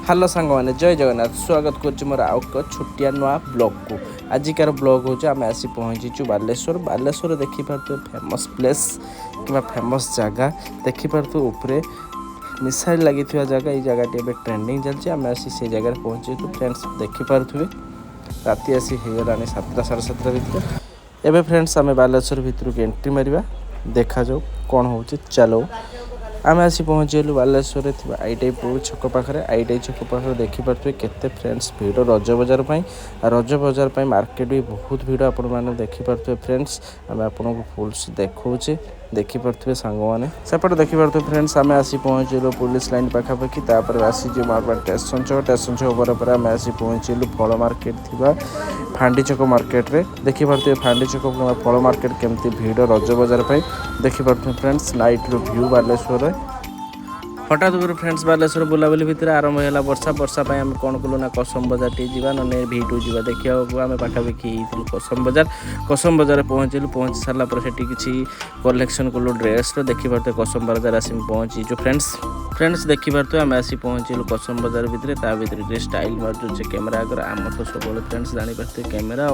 Hello सांग मैंने जय जगन्नाथ स्वागत कर मोर आउ एक छोटिया नुआ ब्लॉग को आजिकार ब्लॉग हूँ आम आसी पहुँचीचु बालेश्वर बालेश्वर देखिपे फेमस प्लेस कि फेमस जगह देखिपे ऊपर मिसाइल लगी जगह ये जगह टी ट्रेंडिंग चलती आम आसी से जगह पहुँचीचु फ्रेंड्स देखिपे राति आसी होगा 7टा 7:30 भितर एवं फ्रेंड्स आम बालेश्वर भितर की एंट्री मारिबा देखा जाऊ कौन हो चलो आम आसी पहुँचलु बालेश्वर थी आईटी छक पाखे आईटी छक पाखे देखिपे केते फ्रेंड्स भिड़ रज बजार रज बजार मार्केट भी बहुत भिड़ आपण मैंने देखिपे फ्रेंड्स आम आपको फुल देखा देखिपे सांग मैंने सेपटे देखिपे फ्रेंड्स आम आसी पहुँचलु पुलिस लाइन पाखापाखि आसी मारवाड़ स्टेशन छक पर आम आसी पहुँचलु फल मार्केट थी फांडी छक मार्केट रे देखिपे फांडी छक फल मार्केट केमती भिड़ रज बजार देखिपे फ्रेंड्स नाइट व्यू बालेश्वर हठात फ्रेंड्स बालेश्वर बुलाबुली भितर आरंभ है वर्षा वर्षा आम कौन कलु ना कसम बजार टी जा ना भिटू जा देखा आम पाखापाखि कसम बजार पहुँच सारापर से किसी कलेक्शन कलु ड्रेस देखिपे कसम बजार आस पहुँचीचु फ्रेंड्स देखिपे आम आसी पहुँचलु कसम बजार भितर स्टाइल मार्चे कैमेरा आगर आम तो सब फ्रेंड्स जापारे कैमेरा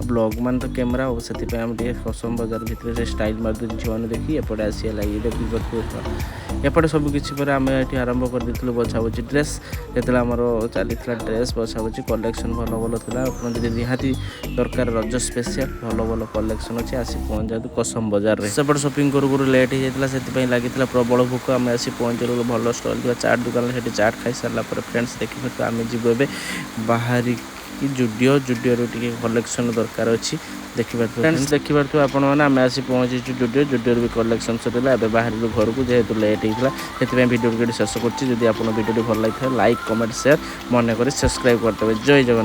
ब्लॉग मान तो कैमेरा से आम कसम बजार भितर स्टाइल मार्दे झील देखी एपटे आसी ये देखिपे एपटे सब किसी आम ये आरंभ कर देलु बछाबुची ड्रेस जो आमर चली ड्रेस बछाबुची कलेक्शन भल भल था आपड़ी निहाती दरकार रज स्पेशल भल भल कलेक्शन अच्छे आसी पहुँच जातु कसम बजार में सेपटे शॉपिंग करू लेट हो जाता से लगी प्रबल भूक आम आसी पहुँचलु भल स्टल थी चाट दुकान से चाट खाई सारा फ्रेंड्स देखिए आम जीव ए बाहर जुडियो टी कलेक्शन दरकार अच्छी देखिए फ्रेंड्स देखिए आपण मैंने आम आसी पहुँचीचु जुडियो भी कलेक्शन सर ए बाहर घर को जेहेतु लेट होता है भिडियो शेष कर भिडियो भल लगी लाइक कमेंट शेयर मन कर सब्सक्राइब करते जय जगन्नाथ।